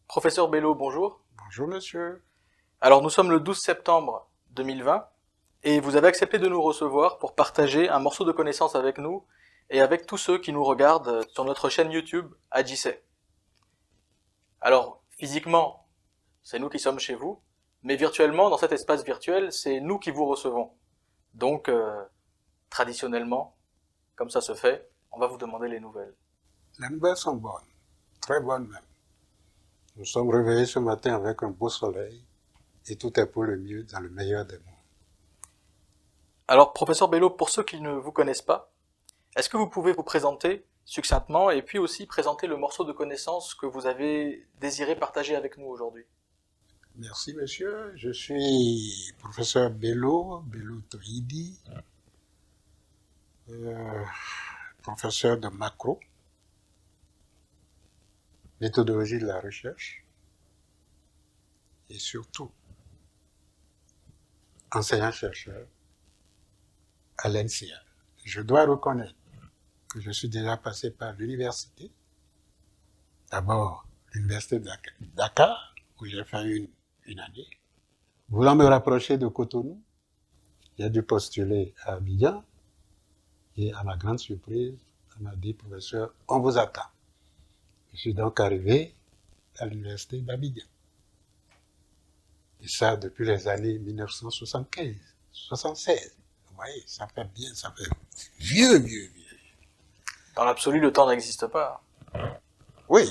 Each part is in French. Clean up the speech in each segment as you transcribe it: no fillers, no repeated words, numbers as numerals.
Professeur Bello, bonjour. Bonjour monsieur. Alors nous sommes le 12 septembre 2020 et vous avez accepté de nous recevoir pour partager un morceau de connaissance avec nous et avec tous ceux qui nous regardent sur notre chaîne YouTube Adjissé. Alors physiquement, c'est nous qui sommes chez vous, mais virtuellement, dans cet espace virtuel, c'est nous qui vous recevons. Donc, traditionnellement, comme ça se fait, on va vous demander les nouvelles. Les nouvelles sont bonnes, très bonnes même. Nous sommes réveillés ce matin avec un beau soleil et tout est pour le mieux dans le meilleur des mondes. Alors, professeur Bello, pour ceux qui ne vous connaissent pas, est-ce que vous pouvez vous présenter succinctement et puis aussi présenter le morceau de connaissance que vous avez désiré partager avec nous aujourd'hui? Merci monsieur, je suis professeur Bello Tohidi, professeur de macro, méthodologie de la recherche et surtout enseignant-chercheur à l'NCA. Je dois reconnaître que je suis déjà passé par l'université. D'abord, l'université de Dakar, où j'ai fait une année. Voulant me rapprocher de Cotonou, j'ai dû postuler à Abidjan. Et à ma grande surprise, on m'a dit, professeur, on vous attend. Je suis donc arrivé à l'université d'Abidjan. Et ça, depuis les années 1975, 76. Vous voyez, ça fait bien, ça fait vieux. Dans l'absolu, le temps n'existe pas. Oui,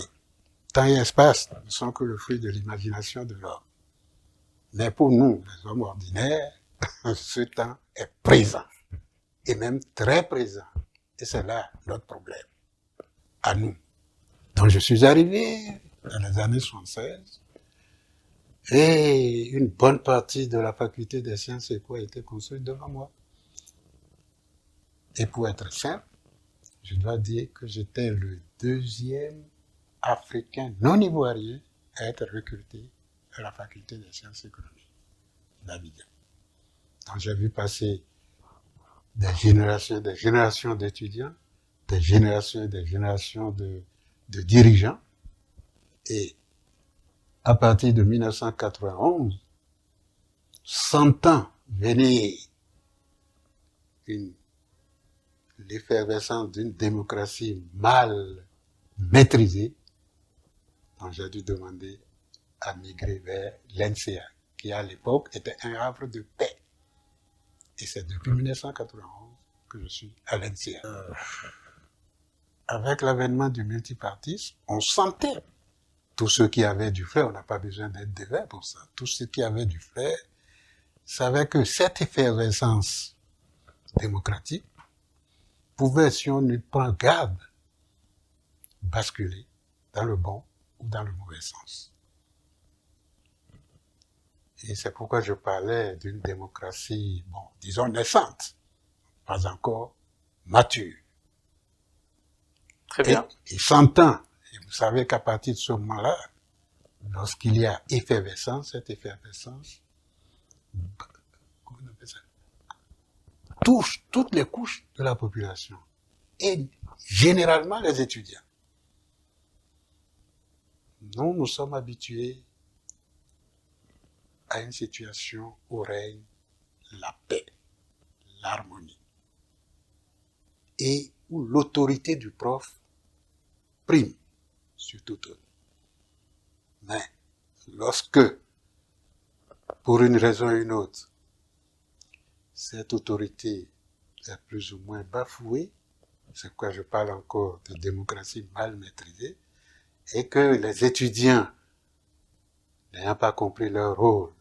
temps et espace ne sont que le fruit de l'imagination de l'homme. Mais pour nous, les hommes ordinaires, ce temps est présent. Et même très présent. Et c'est là notre problème. À nous. Donc je suis arrivé dans les années 76 et une bonne partie de la faculté des sciences et quoi était construite devant moi. Et pour être simple, je dois dire que j'étais le deuxième Africain non ivoirien à être recruté à la faculté des sciences économiques d'Abidjan. Donc j'ai vu passer des générations d'étudiants, des générations de dirigeants. Et à partir de 1991, sentant venir l'effervescence d'une démocratie mal maîtrisée, donc j'ai dû demander à migrer vers l'NCA, qui à l'époque était un havre de paix. Et c'est depuis 1991 que je suis à l'NCA. Avec l'avènement du multipartisme, on sentait, tous ceux qui avaient du flair, on n'a pas besoin d'être des verts pour ça, tous ceux qui avaient du flair savaient que cette effervescence démocratique pouvait, si on ne prend garde, basculer dans le bon ou dans le mauvais sens. Et c'est pourquoi je parlais d'une démocratie, bon, disons naissante, pas encore mature. Très bien. Et sentant, et vous savez qu'à partir de ce moment-là, lorsqu'il y a effervescence, cette effervescence, comment on appelle ça, touche toutes les couches de la population, et généralement les étudiants. Nous sommes habitués à une situation où règne la paix, l'harmonie, et où l'autorité du prof prime sur tout autre. Mais lorsque, pour une raison ou une autre, cette autorité est plus ou moins bafouée, c'est pourquoi je parle encore de démocratie mal maîtrisée, et que les étudiants, n'ayant pas compris leur rôle,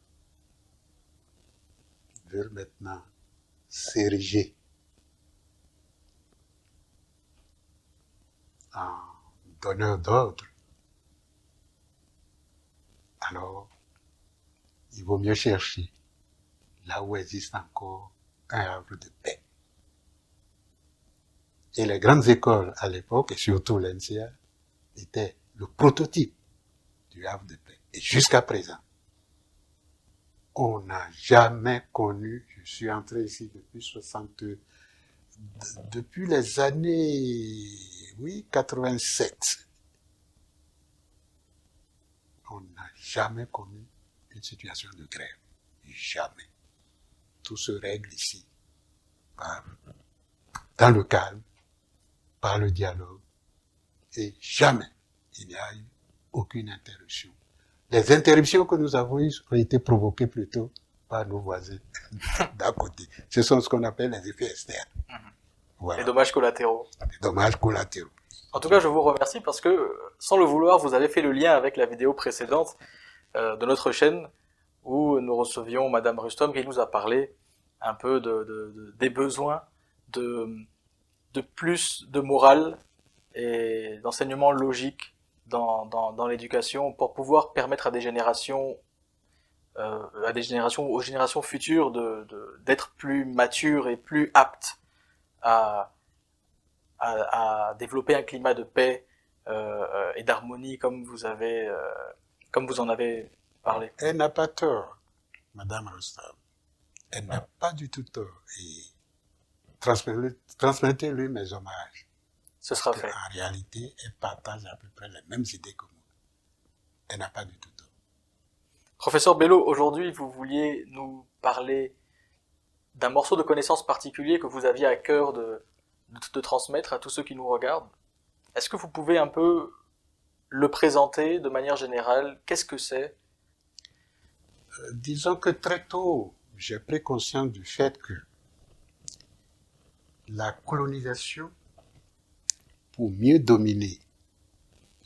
veulent maintenant s'ériger en donneur d'ordre, alors il vaut mieux chercher là où existe encore un havre de paix. Et les grandes écoles à l'époque, et surtout l'NCA, étaient le prototype du havre de paix. Et jusqu'à présent, On n'a jamais connu, je suis entré ici depuis les années, oui, 87. On n'a jamais connu une situation de grève. Jamais. Tout se règle ici dans le calme, par le dialogue, et jamais il n'y a eu aucune interruption. Les interruptions que nous avons eues ont été provoquées plutôt par nos voisins d'à côté. Ce sont ce qu'on appelle les effets externes. Voilà. Les dommages collatéraux. Les dommages collatéraux. En tout cas, je vous remercie parce que, sans le vouloir, vous avez fait le lien avec la vidéo précédente de notre chaîne où nous recevions Madame Rustom qui nous a parlé un peu des besoins de plus de morale et d'enseignement logique dans l'éducation pour pouvoir permettre à des générations aux générations futures d'être plus matures et plus aptes à développer un climat de paix et d'harmonie comme vous en avez parlé. Elle n'a pas tort, Madame Rustom. Elle n'a pas du tout tort. Et transmettez-lui mes hommages. Ce sera fait. En réalité, elle partage à peu près les mêmes idées que moi. Elle n'a pas du tout tort. Professeur Bello, aujourd'hui, vous vouliez nous parler d'un morceau de connaissance particulier que vous aviez à cœur de transmettre à tous ceux qui nous regardent. Est-ce que vous pouvez un peu le présenter de manière générale? Qu'est-ce que c'est? Disons que très tôt, j'ai pris conscience du fait que la colonisation, pour mieux dominer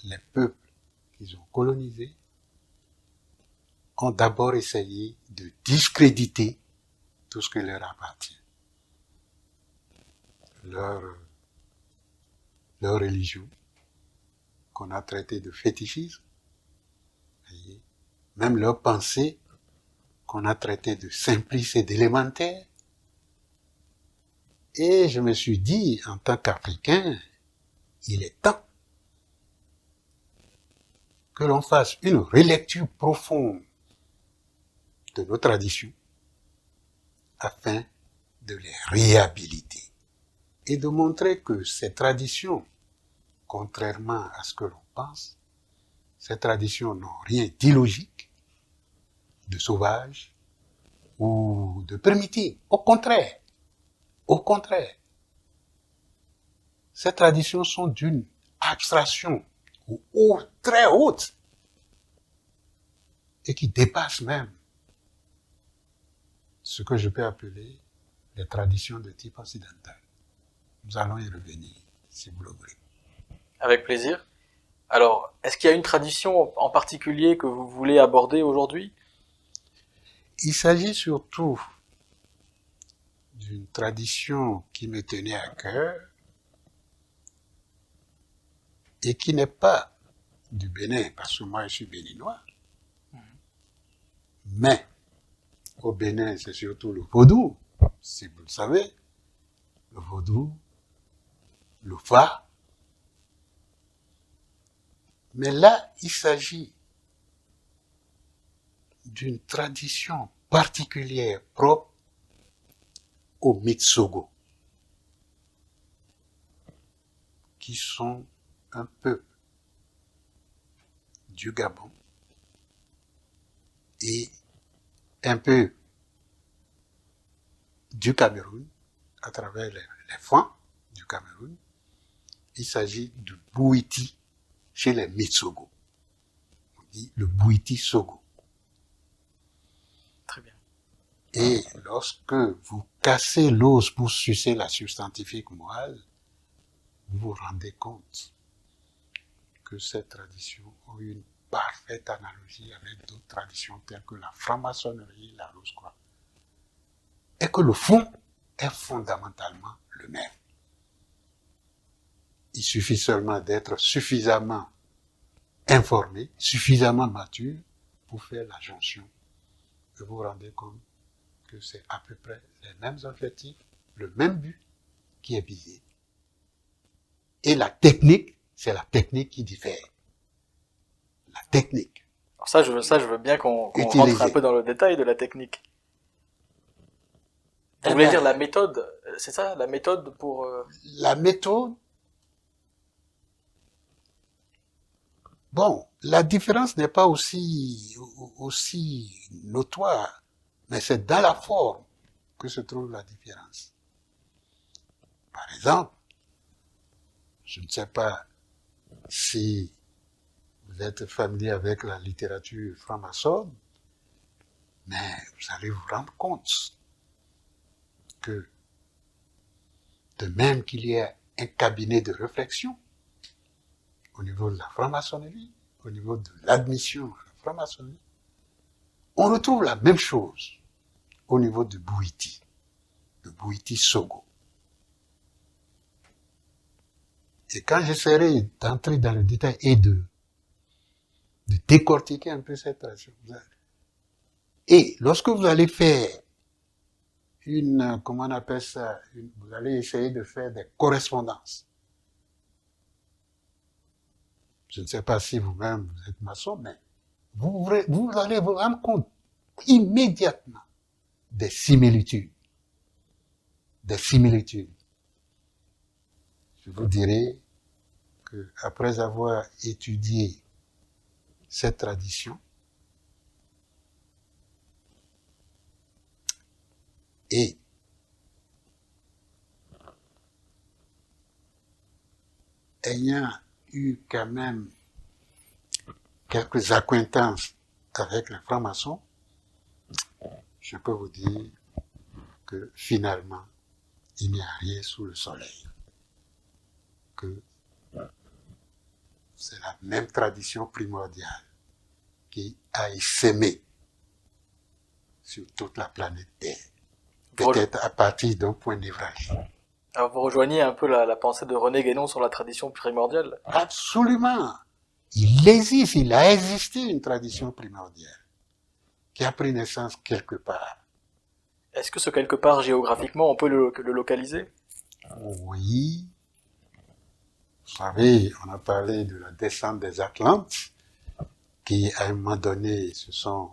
les peuples qu'ils ont colonisés, ont d'abord essayé de discréditer tout ce qui leur appartient. Leur religion, qu'on a traité de fétichisme, et même leur pensée, qu'on a traité de simplice et d'élémentaire. Et je me suis dit, en tant qu'Africain, il est temps que l'on fasse une relecture profonde de nos traditions afin de les réhabiliter et de montrer que ces traditions, contrairement à ce que l'on pense, ces traditions n'ont rien d'illogique, de sauvage ou de primitif. Au contraire, ces traditions sont d'une abstraction très haute et qui dépasse même ce que je peux appeler les traditions de type occidental. Nous allons y revenir, si vous le voulez. Avec plaisir. Alors, est-ce qu'il y a une tradition en particulier que vous voulez aborder aujourd'hui? Il s'agit surtout d'une tradition qui me tenait à cœur et qui n'est pas du Bénin, parce que moi je suis béninois. Mais au Bénin, c'est surtout le vaudou, si vous le savez. Le vaudou, le fa. Mais là, il s'agit d'une tradition particulière propre aux Mitsogo, qui sont un peuple du Gabon et un peu du Cameroun, à travers les Fans du Cameroun. Il s'agit du Bouiti chez les Mitsogo. On dit le Bouiti Sogo. Très bien. Et lorsque vous cassez l'os pour sucer la substantifique moelle, vous vous rendez compte que ces traditions ont une parfaite analogie avec d'autres traditions telles que la franc-maçonnerie, la Rose-Croix. Et que le fond est fondamentalement le même. Il suffit seulement d'être suffisamment informé, suffisamment mature pour faire la jonction. Et vous vous rendez compte que c'est à peu près les mêmes objectifs, le même but qui est visé. Et la technique, c'est la technique qui diffère. La technique. Alors ça, je veux bien qu'on rentre un utiliser. peu dans le détail de la technique. Vous Eh voulez ben, dire la méthode, c'est ça, la méthode pour... la méthode, bon, la différence n'est pas aussi notoire, mais c'est dans la forme que se trouve la différence. Par exemple, je ne sais pas si vous êtes familier avec la littérature franc-maçonne, mais vous allez vous rendre compte que de même qu'il y a un cabinet de réflexion au niveau de la franc-maçonnerie, au niveau de l'admission à la franc-maçonnerie, on retrouve la même chose au niveau de Bouïti, de Bouïti Sogo. Et quand j'essaierai d'entrer dans le détail et de décortiquer un peu cette tradition, et lorsque vous allez faire comment on appelle ça, vous allez essayer de faire des correspondances. Je ne sais pas si vous-même vous êtes maçon, mais vous allez vous rendre compte immédiatement des similitudes. Des similitudes. Je vous dirai que après avoir étudié cette tradition et ayant eu quand même quelques acquaintances avec les francs-maçons, je peux vous dire que finalement, il n'y a rien sous le soleil. Que c'est la même tradition primordiale qui a essaimé sur toute la planète Terre. Peut-être à partir d'un point névralgique. Alors vous rejoignez un peu la pensée de René Guénon sur la tradition primordiale. Absolument. Il a existé une tradition primordiale qui a pris naissance quelque part. Est-ce que ce quelque part géographiquement on peut le localiser? Oui. Vous savez, on a parlé de la descente des Atlantes qui, à un moment donné, se sont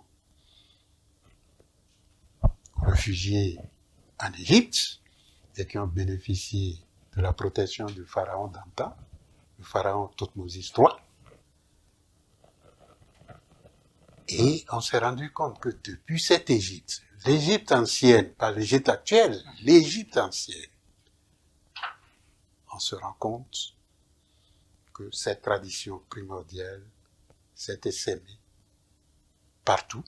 réfugiés en Égypte et qui ont bénéficié de la protection du pharaon d'antan, le pharaon Thothmosis III. Et on s'est rendu compte que depuis cette Égypte, l'Égypte ancienne, pas l'Égypte actuelle, l'Égypte ancienne, on se rend compte que cette tradition primordiale s'est essaimée partout,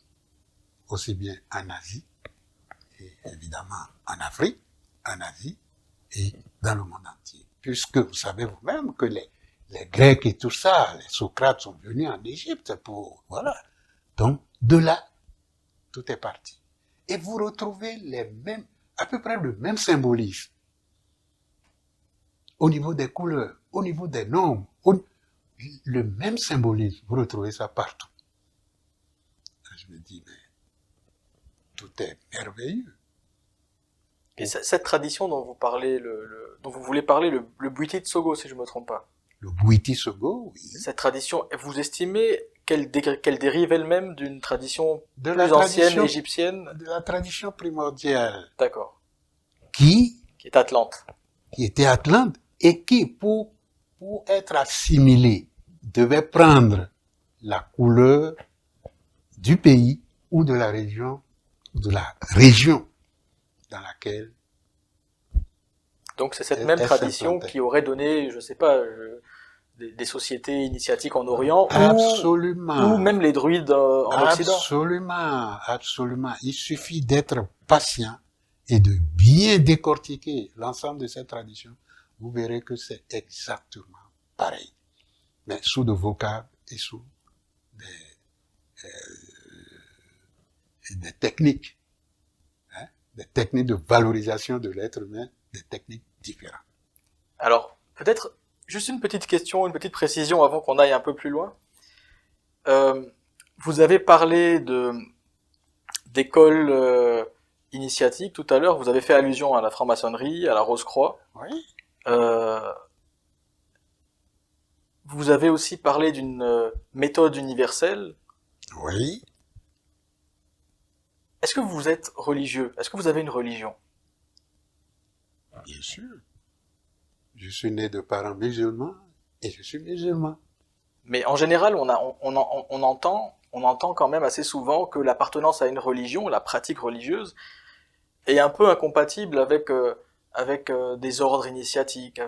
aussi bien en Asie, et évidemment en Afrique, en Asie et dans le monde entier. Puisque vous savez vous-même que les Grecs et tout ça, les Socrates sont venus en Égypte pour, voilà. Donc, de là, tout est parti. Et vous retrouvez à peu près le même symbolisme. Au niveau des couleurs, au niveau des nombres, le même symbolisme, vous retrouvez ça partout. Je me dis, mais tout est merveilleux. Et cette tradition dont vous parlez, dont vous voulez parler, le Bouïti de Sogo, si je me trompe pas. Le Bouïti Sogo, oui. Cette tradition, vous estimez qu'elle dérive elle-même d'une tradition De plus la ancienne tradition, égyptienne? de la tradition primordiale, D'accord. qui Qui est Atlante. était Atlante et qui, pour être assimilée, devait prendre la couleur du pays ou de la région dans laquelle Donc c'est cette elle même tradition s'implantait. qui aurait donné, je sais pas, des sociétés initiatiques en Orient ou Absolument. même les druides en Occident. Absolument, absolument. Il suffit d'être patient et de bien décortiquer l'ensemble de ces traditions. Vous verrez que c'est exactement pareil. Mais sous de vocables et sous des techniques. Hein, des techniques de valorisation de l'être humain, des techniques différentes. Alors, peut-être juste une petite question, une petite précision avant qu'on aille un peu plus loin. Vous avez parlé d'écoles initiatiques tout à l'heure. Vous avez fait allusion à la franc-maçonnerie, à la Rose-Croix. Oui. Vous avez aussi parlé d'une méthode universelle. Oui, Est-ce que vous êtes religieux? Est-ce que vous avez une religion? bien sûr. Je suis né de parents musulmans et je suis musulman. Mais en général, on entend quand même assez souvent que l'appartenance à une religion, la pratique religieuse, est un peu incompatible avec des ordres initiatiques,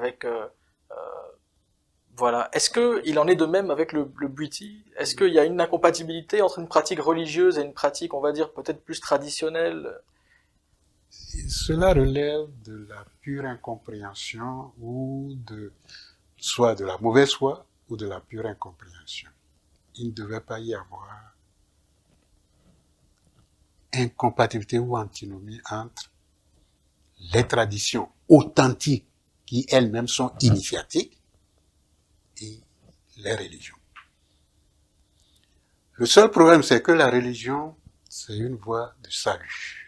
voilà. Est-ce que il en est de même avec le Bhuti? Est-ce qu'il y a une incompatibilité entre une pratique religieuse et une pratique, on va dire, peut-être plus traditionnelle? Cela relève de la pure incompréhension ou soit de la mauvaise foi ou de la pure incompréhension. Il ne devait pas y avoir incompatibilité ou antinomie entre les traditions authentiques qui elles-mêmes sont initiatiques et les religions. Le seul problème, c'est que la religion, c'est une voie de salut.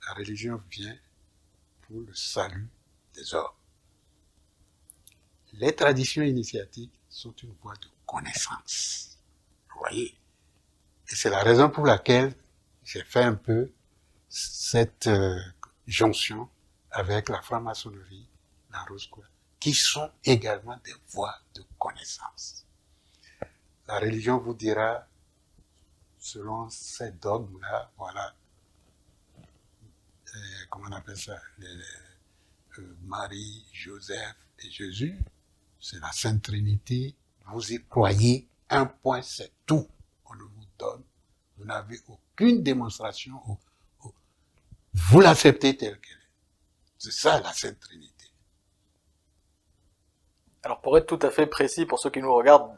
La religion vient pour le salut des hommes. Les traditions initiatiques sont une voie de connaissance. Vous voyez? Et c'est la raison pour laquelle j'ai fait un peu cette jonction avec la franc-maçonnerie, la Rose-Croix, qui sont également des voies de connaissance. La religion vous dira, selon ces dogmes-là, voilà, comment on appelle ça, Marie, Joseph et Jésus, c'est la Sainte Trinité, vous y croyez, un point, c'est tout. On ne vous donne, vous n'avez aucune démonstration, vous l'acceptez tel qu'elle est. C'est ça la Sainte Trinité. Alors pour être tout à fait précis pour ceux qui nous regardent,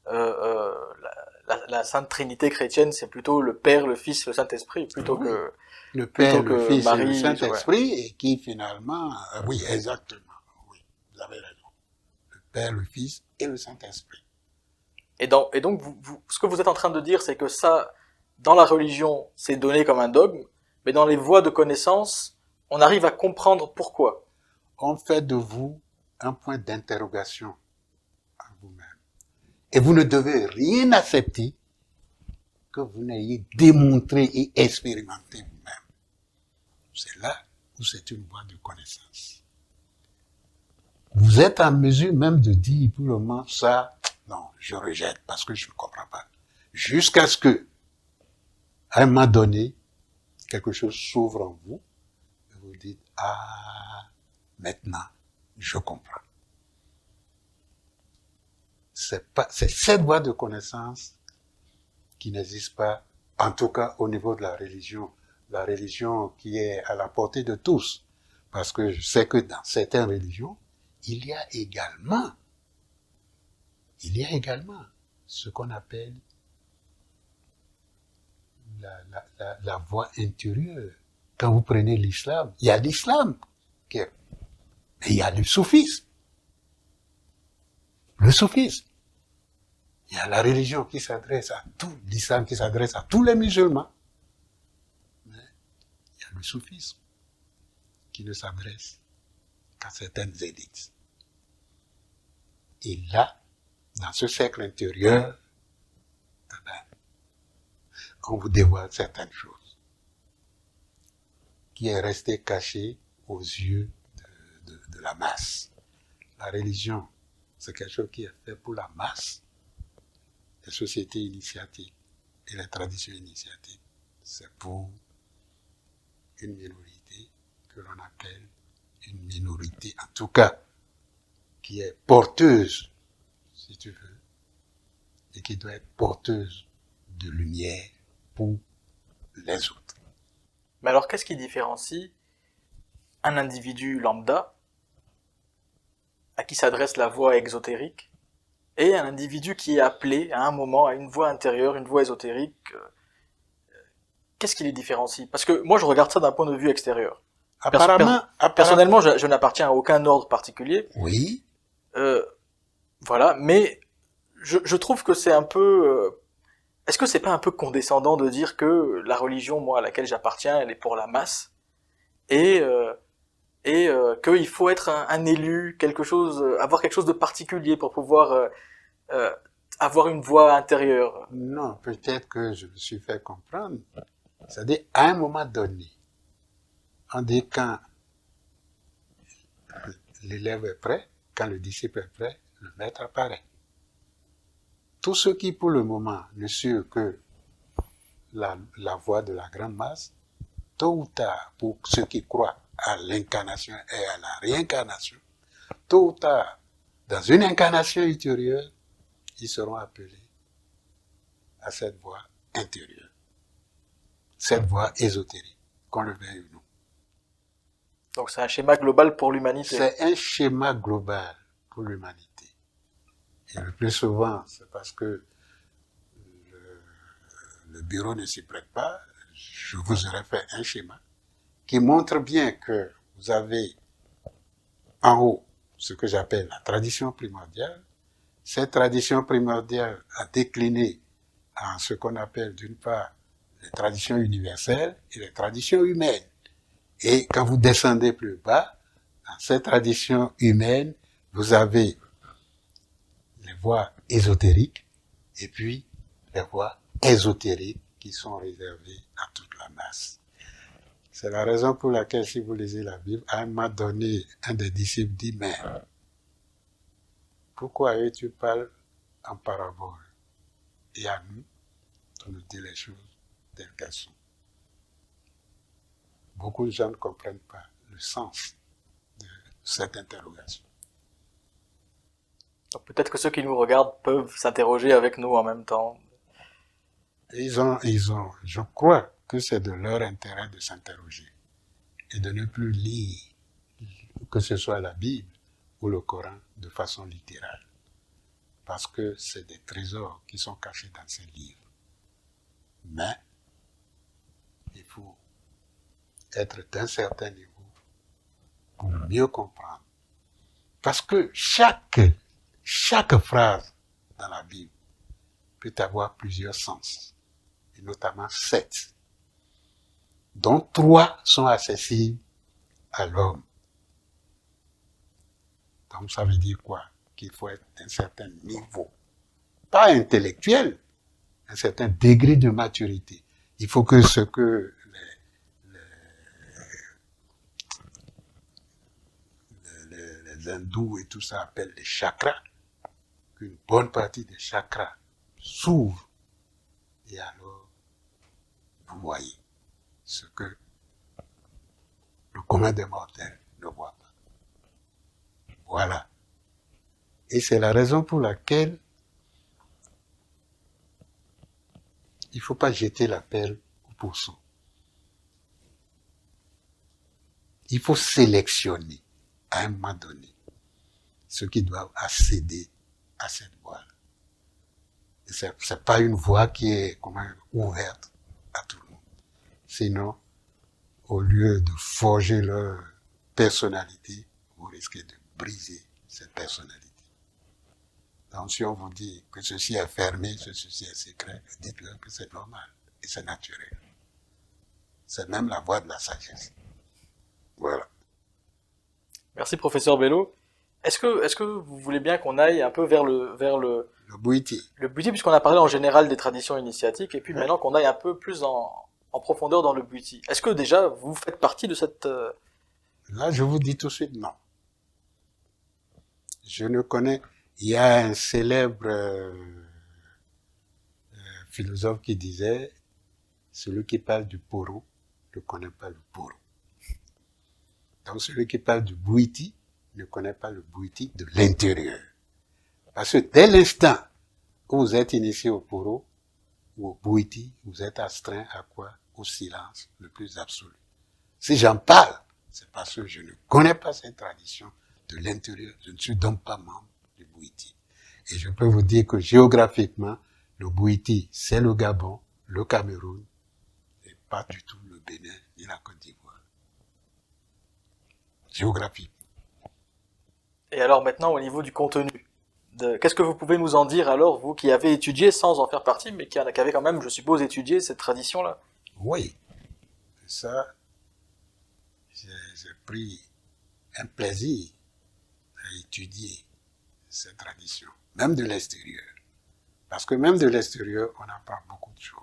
la Sainte Trinité chrétienne, c'est plutôt le Père, le Fils, le Saint-Esprit, Oui. Le Père, le Fils Marie, et le ouais. Saint-Esprit, et qui finalement, oui, exactement, oui, vous avez raison. Le Père, le Fils et le Saint-Esprit. Et donc, ce que vous êtes en train de dire, c'est que ça, dans la religion, c'est donné comme un dogme, mais dans les voies de connaissance, on arrive à comprendre pourquoi. On fait de vous un point d'interrogation à vous-même. Et vous ne devez rien accepter que vous n'ayez démontré et expérimenté vous-même. C'est là où c'est une voie de connaissance. Vous êtes en mesure même de dire pour le moment ça, non, je rejette parce que je ne comprends pas. Jusqu'à ce que, à un moment donné, quelque chose s'ouvre en vous et vous dites, ah, maintenant, je comprends. C'est cette voie de connaissance qui n'existe pas, en tout cas au niveau de la religion qui est à la portée de tous. Parce que je sais que dans certaines religions, il y a également ce qu'on appelle la voie intérieure. Quand vous prenez l'islam, il y a l'islam, mais il y a le soufisme. Le soufisme. Il y a la religion qui s'adresse à tout, l'islam qui s'adresse à tous les musulmans. Mais il y a le soufisme qui ne s'adresse qu'à certaines élites. Et là, dans ce cercle intérieur, on vous dévoile certaines choses qui est resté caché aux yeux de la masse. La religion, c'est quelque chose qui est fait pour la masse. Les sociétés initiatiques et les traditions initiatiques, c'est pour une minorité que l'on appelle une minorité, en tout cas, qui est porteuse, si tu veux, et qui doit être porteuse de lumière pour les autres. Mais alors, qu'est-ce qui différencie un individu lambda, à qui s'adresse la voie exotérique, et un individu qui est appelé à un moment à une voie intérieure, une voie ésotérique? Qu'est-ce qui les différencie? Parce que moi, je regarde ça d'un point de vue extérieur. Personnellement, je n'appartiens à aucun ordre particulier. Oui. Voilà, mais je trouve que c'est un peu... est-ce que c'est pas un peu condescendant de dire que la religion, moi, à laquelle j'appartiens, elle est pour la masse, et qu'il faut être un élu, avoir quelque chose de particulier pour pouvoir avoir une voix intérieure. Non, peut-être que je me suis fait comprendre. C'est-à-dire, à un moment donné, on dit quand l'élève est prêt, quand le disciple est prêt, le maître apparaît. Tous ceux qui, pour le moment, ne suivent que la voie de la grande masse, tôt ou tard, pour ceux qui croient à l'incarnation et à la réincarnation, tôt ou tard, dans une incarnation ultérieure, ils seront appelés à cette voie intérieure, cette voie ésotérique, qu'on le veuille ou non. Donc c'est un schéma global pour l'humanité. C'est un schéma global pour l'humanité. Et le plus souvent, c'est parce que le bureau ne s'y prête pas. Je vous aurais fait un schéma qui montre bien que vous avez en haut ce que j'appelle la tradition primordiale. Cette tradition primordiale a décliné en ce qu'on appelle d'une part les traditions universelles et les traditions humaines. Et quand vous descendez plus bas, dans cette tradition humaine, vous avez les voies ésotériques et puis les voies ésotériques qui sont réservées à toute la masse. C'est la raison pour laquelle, si vous lisez la Bible, à un moment donné, un des disciples dit, mais pourquoi eux tu parles en parabole et à nous, on nous dit les choses telles qu'elles sont. Beaucoup de gens ne comprennent pas le sens de cette interrogation. Donc peut-être que ceux qui nous regardent peuvent s'interroger avec nous en même temps. Je crois que c'est de leur intérêt de s'interroger et de ne plus lire, que ce soit la Bible ou le Coran, de façon littérale. Parce que c'est des trésors qui sont cachés dans ces livres. Mais il faut être d'un certain niveau pour mieux comprendre. Parce que chaque phrase dans la Bible peut avoir plusieurs sens, et notamment 7, dont 3 sont accessibles à l'homme. Donc ça veut dire quoi? Qu'il faut être d'un certain niveau, pas intellectuel, un certain degré de maturité. Il faut que ce que les hindous et tout ça appellent les chakras, qu'une bonne partie des chakras s'ouvre et alors vous voyez ce que le commun des mortels ne voit pas. Voilà. Et c'est la raison pour laquelle il ne faut pas jeter la perle au pourceau. Il faut sélectionner à un moment donné ceux qui doivent accéder à cette voie. Ce n'est pas une voie qui est ouverte à tout le monde. Sinon, au lieu de forger leur personnalité, vous risquez de briser cette personnalité. Donc si on vous dit que ceci est fermé, que ceci est secret, dites-leur que c'est normal et c'est naturel. C'est même la voie de la sagesse. Voilà. Merci professeur Bello. Est-ce que vous voulez bien qu'on aille un peu vers Le Bouiti. le Bhuti, puisqu'on a parlé en général des traditions initiatiques, et puis maintenant qu'on aille un peu plus en profondeur dans le Bhuti. Est-ce que déjà vous faites partie de cette... Là, je vous dis tout de suite non. Je ne connais... Il y a un célèbre philosophe qui disait, celui qui parle du poro ne connaît pas le poro. Donc celui qui parle du Bhuiti ne connaît pas le Bhuiti de l'intérieur. Parce que dès l'instant où vous êtes initié au poro ou au Bhuiti, vous êtes astreint à quoi? Au silence le plus absolu. Si j'en parle, c'est parce que je ne connais pas cette tradition de l'intérieur. Je ne suis donc pas membre du Bhuiti. Et je peux vous dire que géographiquement, le Bhuiti, c'est le Gabon, le Cameroun, et pas du tout le Bénin ni la Côte d'Ivoire. Géographique. Et alors maintenant au niveau du contenu, qu'est-ce que vous pouvez nous en dire alors, vous qui avez étudié sans en faire partie, mais qui avez quand même, je suppose, étudié cette tradition-là? Oui, ça, j'ai pris un plaisir à étudier cette tradition, même de l'extérieur. Parce que même de l'extérieur, on apprend beaucoup de choses.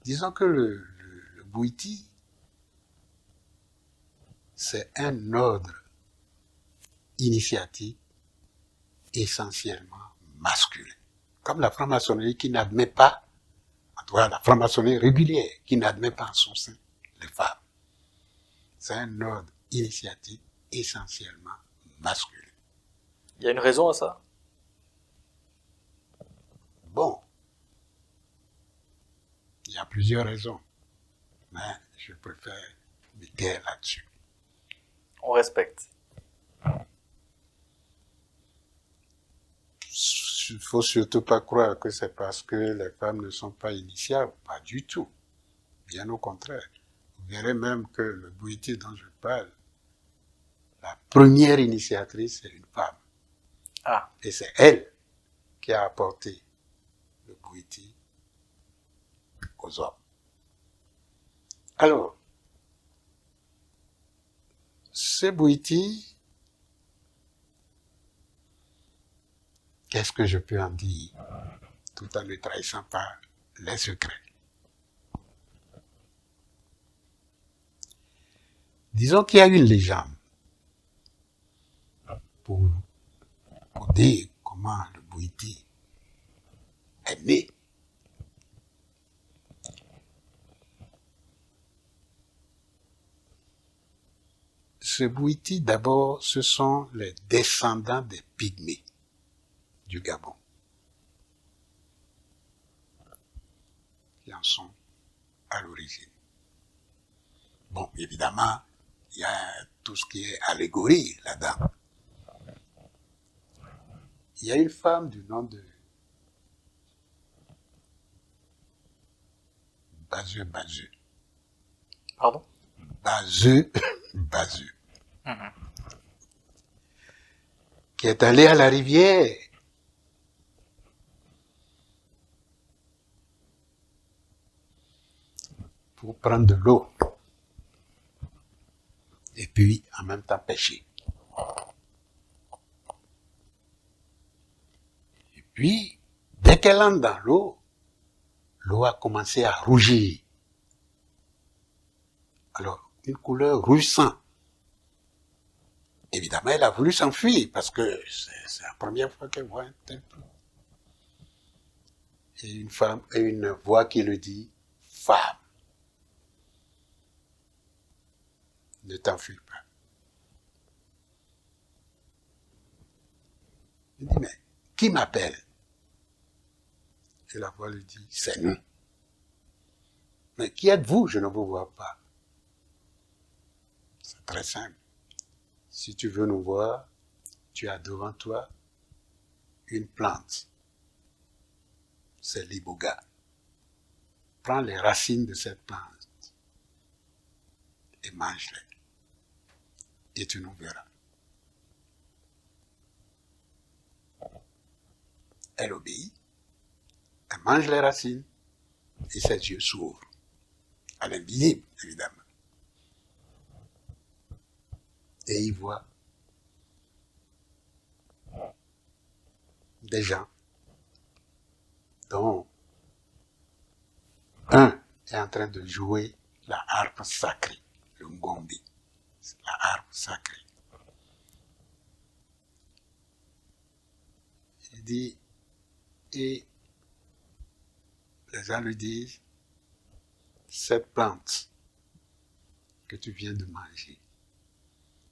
Disons que le Bouiti, c'est un ordre initiatique essentiellement masculin. Comme la franc-maçonnerie qui n'admet pas, en tout cas la franc-maçonnerie régulière, qui n'admet pas en son sein les femmes. C'est un ordre initiatique essentiellement masculin. Il y a une raison à ça? Bon, il y a plusieurs raisons, mais je préfère me taire là-dessus. On respecte. Il ne faut surtout pas croire que c'est parce que les femmes ne sont pas initiables, pas du tout. Bien au contraire. Vous verrez même que le Bouiti dont je parle, la première initiatrice, c'est une femme. Ah, Et c'est elle qui a apporté le Bouiti aux hommes. Alors, ce Bouiti, qu'est-ce que je peux en dire tout en ne trahissant pas les secrets? Disons qu'il y a une légende pour dire comment le Bouiti est né. Ce Bouiti, d'abord, ce sont les descendants des Pygmées du Gabon qui en sont à l'origine. Bon, évidemment, il y a tout ce qui est allégorie là-dedans. Il y a une femme du nom de Bazeux, pardon? Bazeux, qui est allée à la rivière pour prendre de l'eau et puis en même temps pêcher. Et puis, dès qu'elle entre dans l'eau a commencé à rougir. Alors, une couleur rouge sang. Évidemment, elle a voulu s'enfuir parce que c'est la première fois qu'elle voit un tel truc. Et une femme, et une voix qui lui dit, femme, ne t'enfuis pas. Il dit, mais qui m'appelle? Et la voix lui dit, c'est nous. Mais qui êtes-vous? Je ne vous vois pas. C'est très simple. Si tu veux nous voir, tu as devant toi une plante. C'est l'iboga. Prends les racines de cette plante et mange-les. Et tu nous verras. Elle obéit. Elle mange les racines et ses yeux s'ouvrent. À l'invisible, évidemment. Et il voit des gens dont un est en train de jouer la harpe sacrée, le ngombi, la harpe sacrée. Il dit, et les gens lui disent, cette plante que tu viens de manger,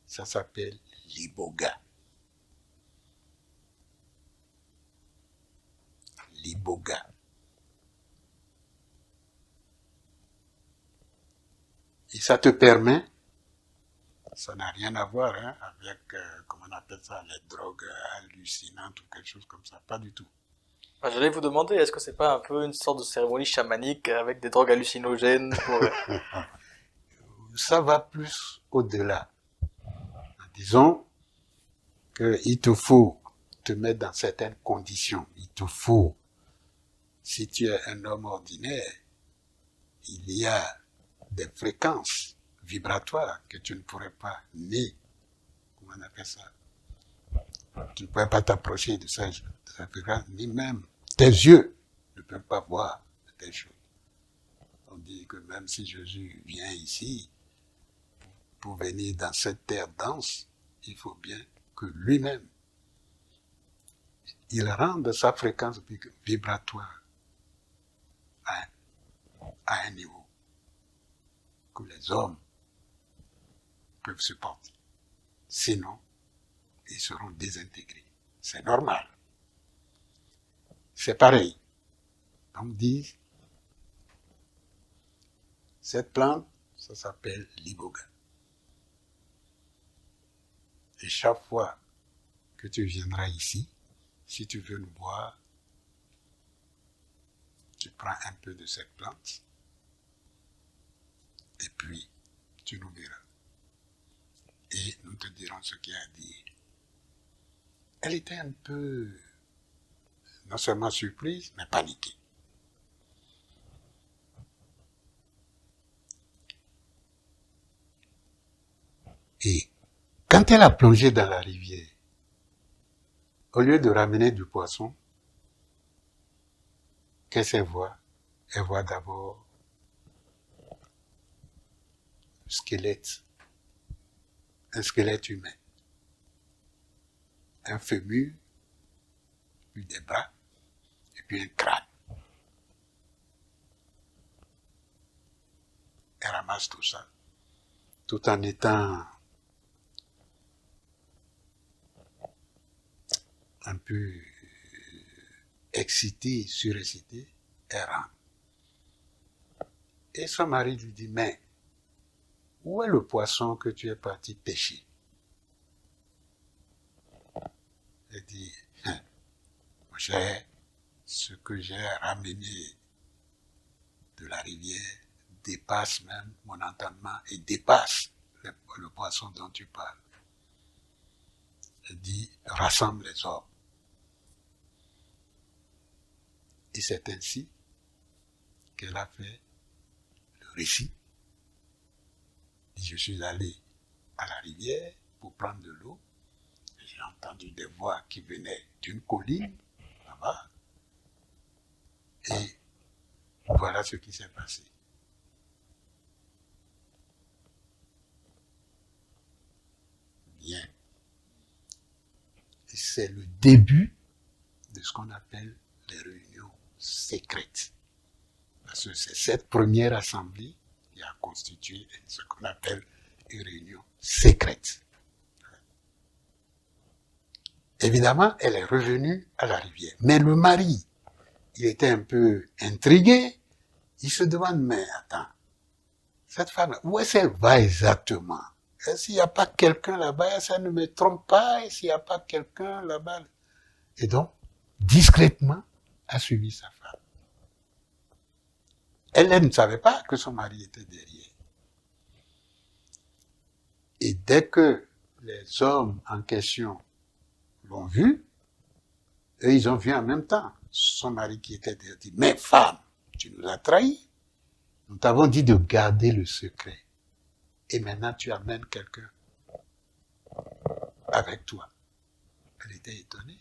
ça s'appelle l'iboga. L'iboga. Et ça te permet, ça n'a rien à voir avec, comment on appelle ça, les drogues hallucinantes ou quelque chose comme ça, pas du tout. Bah, j'allais vous demander, est-ce que c'est pas un peu une sorte de cérémonie chamanique avec des drogues hallucinogènes pour... Ça va plus au-delà. Disons qu'il te faut te mettre dans certaines conditions. Il te faut, si tu es un homme ordinaire, il y a des fréquences vibratoires que tu ne pourrais pas ni, comment on appelle ça, Tu ne peux pas t'approcher de ça, ni même tes yeux ne peuvent pas voir de telles choses. On dit que même si Jésus vient ici, pour venir dans cette terre dense, il faut bien que lui-même, il rende sa fréquence vibratoire à un niveau que les hommes peuvent supporter. Sinon, ils seront désintégrés. C'est normal. C'est pareil. On dit, cette plante, ça s'appelle l'iboga. Et chaque fois que tu viendras ici, si tu veux nous boire, tu prends un peu de cette plante et puis tu nous verras. Et nous te dirons ce qu'il y a à dire. Elle était un peu, non seulement surprise, mais paniquée. Et quand elle a plongé dans la rivière, au lieu de ramener du poisson, qu'est-ce qu'elle voit? Elle voit d'abord un squelette humain, un fémur, puis des bras, et puis un crâne. Elle ramasse tout ça, tout en étant un peu excitée, surexcitée, elle rentre. Et son mari lui dit, mais où est le poisson que tu es parti pêcher? Elle dit, mon cher, ce que j'ai ramené de la rivière dépasse même mon entendement et dépasse le poisson dont tu parles. Elle dit, rassemble les hommes. Et c'est ainsi qu'elle a fait le récit. Je suis allé à la rivière pour prendre de l'eau. J'ai entendu des voix qui venaient d'une colline, là-bas. Et voilà ce qui s'est passé. Bien. Et c'est le début de ce qu'on appelle les réunions secrètes. Parce que c'est cette première assemblée qui a constitué ce qu'on appelle une réunion secrète. Évidemment, elle est revenue à la rivière. Mais le mari, il était un peu intrigué. Il se demande, mais attends, cette femme, où est-ce qu'elle va exactement? Est-ce qu'il n'y a pas quelqu'un là-bas? Ça ne me trompe pas? Est-ce qu'il n'y a pas quelqu'un là-bas? Et donc, discrètement, a suivi sa femme. Elle ne savait pas que son mari était derrière. Et dès que les hommes en question l'ont vu, eux, ils ont vu en même temps son mari qui était derrière. Dit, mais femme, tu nous as trahis. Nous t'avons dit de garder le secret. Et maintenant, tu amènes quelqu'un avec toi. Elle était étonnée.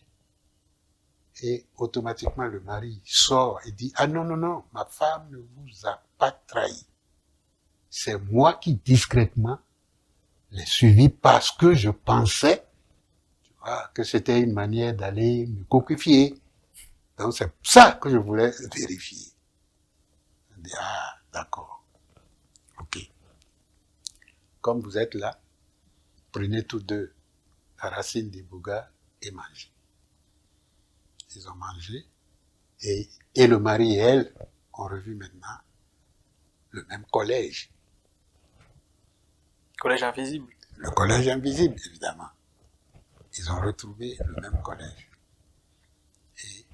Et automatiquement, le mari sort et dit, ah non, non, non, ma femme ne vous a pas trahi. C'est moi qui, discrètement, l'ai suivi parce que je pensais, tu vois, que c'était une manière d'aller me coquifier. Donc, c'est ça que je voulais vérifier. Elle dit, ah, d'accord. Ok. Comme vous êtes là, prenez tous deux la racine d'iboga et mangez. Ils ont mangé et le mari et elle ont revu maintenant le même collège. Collège invisible. Le collège invisible, évidemment. Ils ont retrouvé le même collège. Et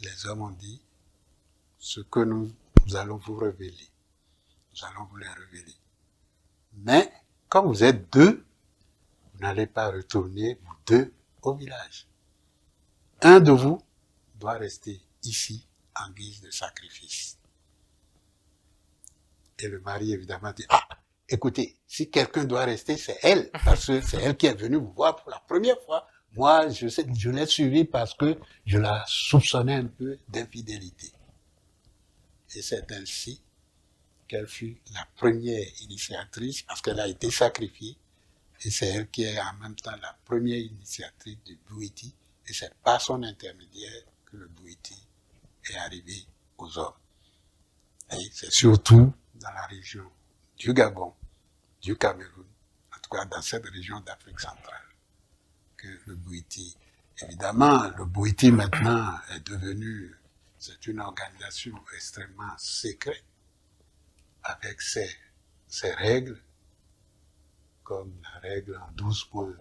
les hommes ont dit, ce que nous allons vous révéler, nous allons vous les révéler. Mais, comme vous êtes deux, vous n'allez pas retourner, vous deux, au village. Un de vous doit rester ici en guise de sacrifice. Et le mari, évidemment, dit, ah, écoutez, si quelqu'un doit rester, c'est elle, parce que c'est elle qui est venue vous voir pour la première fois. Moi, je l'ai suivie parce que je la soupçonnais un peu d'infidélité. Et c'est ainsi qu'elle fut la première initiatrice, parce qu'elle a été sacrifiée, et c'est elle qui est en même temps la première initiatrice du Bouiti, et c'est par son intermédiaire que le Bouiti est arrivé aux hommes. Et c'est surtout dans la région du Gabon, du Cameroun, en tout cas dans cette région d'Afrique centrale, que le Bouiti, évidemment, le Bouiti maintenant est devenu, c'est une organisation extrêmement secrète, avec ses règles, comme la règle en 12 points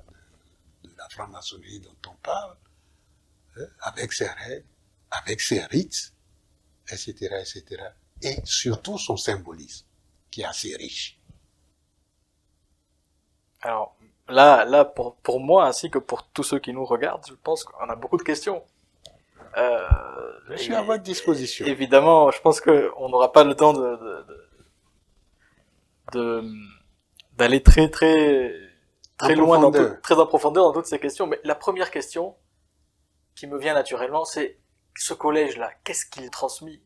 de la franc-maçonnerie dont on parle, avec ses règles, avec ses rites, etc., etc., et surtout son symbolisme, qui est assez riche. Alors là pour moi ainsi que pour tous ceux qui nous regardent, je pense qu'on a beaucoup de questions. Je suis à votre disposition. Évidemment, je pense qu'on n'aura pas le temps de d'aller très loin, très en profondeur dans toutes ces questions. Mais la première question qui me vient naturellement, c'est ce collège-là, qu'est-ce qu'il transmet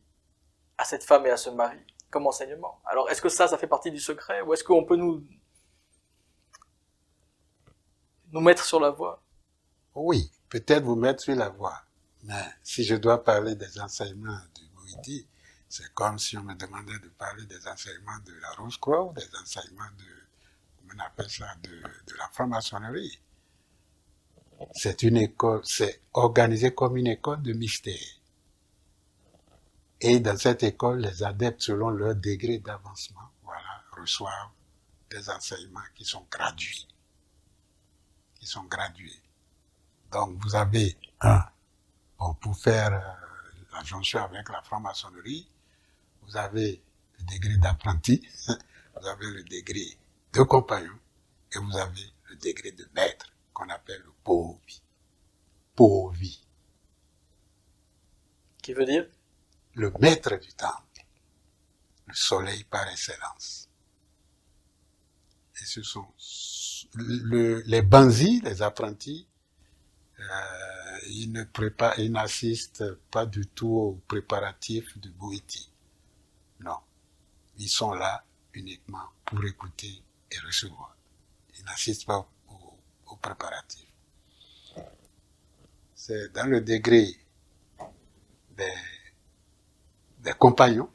à cette femme et à ce mari comme enseignement? Alors, est-ce que ça fait partie du secret, ou est-ce qu'on peut nous mettre sur la voie? Oui, peut-être vous mettre sur la voie. Mais si je dois parler des enseignements du Bouiti, c'est comme si on me demandait de parler des enseignements de la Rose-Croix ou des enseignements on appelle ça, de la franc-maçonnerie. C'est une école, c'est organisé comme une école de mystère. Et dans cette école, les adeptes, selon leur degré d'avancement, voilà, reçoivent des enseignements qui sont gradués. Donc, vous avez pour faire la jonction avec la franc-maçonnerie, vous avez le degré d'apprenti, vous avez le degré de compagnon, et vous avez le degré de maître, qu'on appelle le Povi. Povi. Qui veut dire? Le maître du temple, le soleil par excellence. Et ce sont les banzis, les apprentis, ils n'assistent pas du tout aux préparatifs du Bouiti. Non. Ils sont là uniquement pour écouter et recevoir. Ils n'assistent pas aux préparatifs. C'est dans le degré des compagnons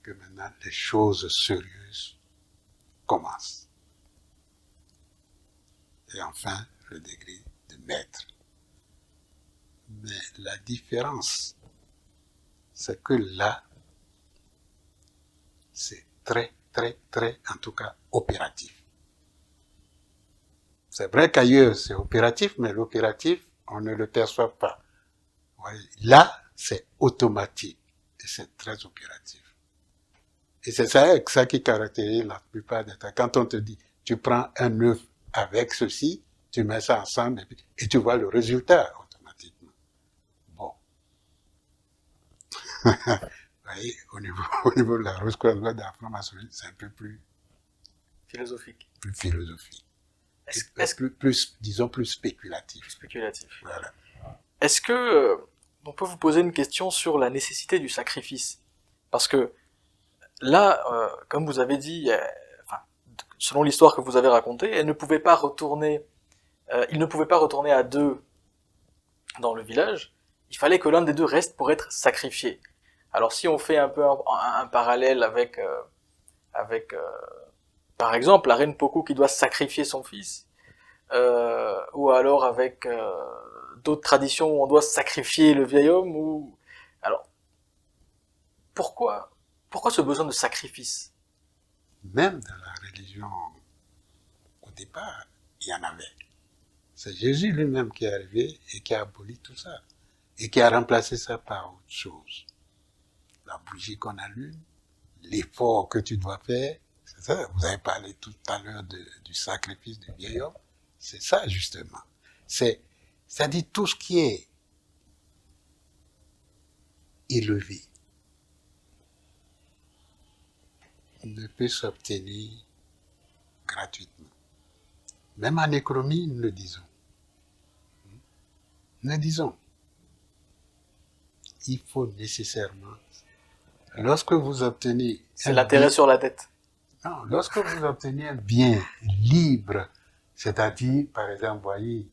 que maintenant les choses sérieuses commencent. Et enfin, le degré de maître. Mais la différence, c'est que là, c'est très, en tout cas, opératif. C'est vrai qu'ailleurs, c'est opératif, mais l'opératif, on ne le perçoit pas. Là, c'est automatique et c'est très opératif. Et c'est ça qui caractérise la plupart des temps. Quand on te dit, tu prends un œuf avec ceci, tu mets ça ensemble et tu vois le résultat automatiquement. Bon. Vous voyez, au niveau de la Rose-Croix de la franc-maçonnerie, c'est un peu plus philosophique. Plus philosophique. Plus, disons, plus spéculatif. Spéculatif. Voilà. Est-ce que on peut vous poser une question sur la nécessité du sacrifice? Parce que là, comme vous avez dit, selon l'histoire que vous avez racontée, il ne pouvait pas retourner à deux dans le village. Il fallait que l'un des deux reste pour être sacrifié. Alors si on fait un peu un parallèle avec par exemple la reine Poku qui doit sacrifier son fils, ou alors avec d'autres traditions où on doit sacrifier le vieil homme, ou alors pourquoi ce besoin de sacrifice? Même dans la religion, au départ, il y en avait. C'est Jésus lui-même qui est arrivé et qui a aboli tout ça. Et qui a remplacé ça par autre chose. La bougie qu'on allume, l'effort que tu dois faire, c'est ça. Vous avez parlé tout à l'heure du sacrifice du vieil homme. C'est ça, justement. C'est-à-dire tout ce qui est élevé, ne peut s'obtenir gratuitement. Même en économie, nous le disons. Nous le disons. Il faut nécessairement, lorsque vous obtenez... C'est l'intérêt sur la dette. Non, lorsque vous obtenez un bien libre, c'est-à-dire, par exemple, voyez,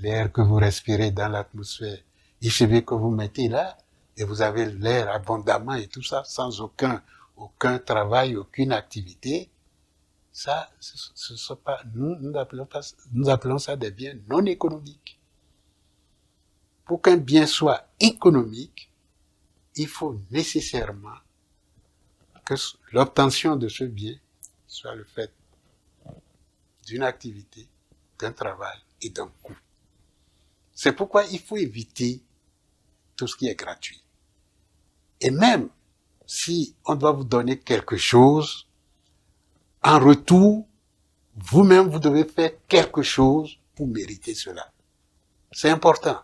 l'air que vous respirez dans l'atmosphère, il suffit que vous mettez là, et vous avez l'air abondamment et tout ça, sans aucun travail, aucune activité, ça, ce sont pas, nous appelons ça des biens non économiques. Pour qu'un bien soit économique, il faut nécessairement que l'obtention de ce bien soit le fait d'une activité, d'un travail et d'un coût. C'est pourquoi il faut éviter tout ce qui est gratuit. Et même si on doit vous donner quelque chose, en retour, vous-même, vous devez faire quelque chose pour mériter cela. C'est important.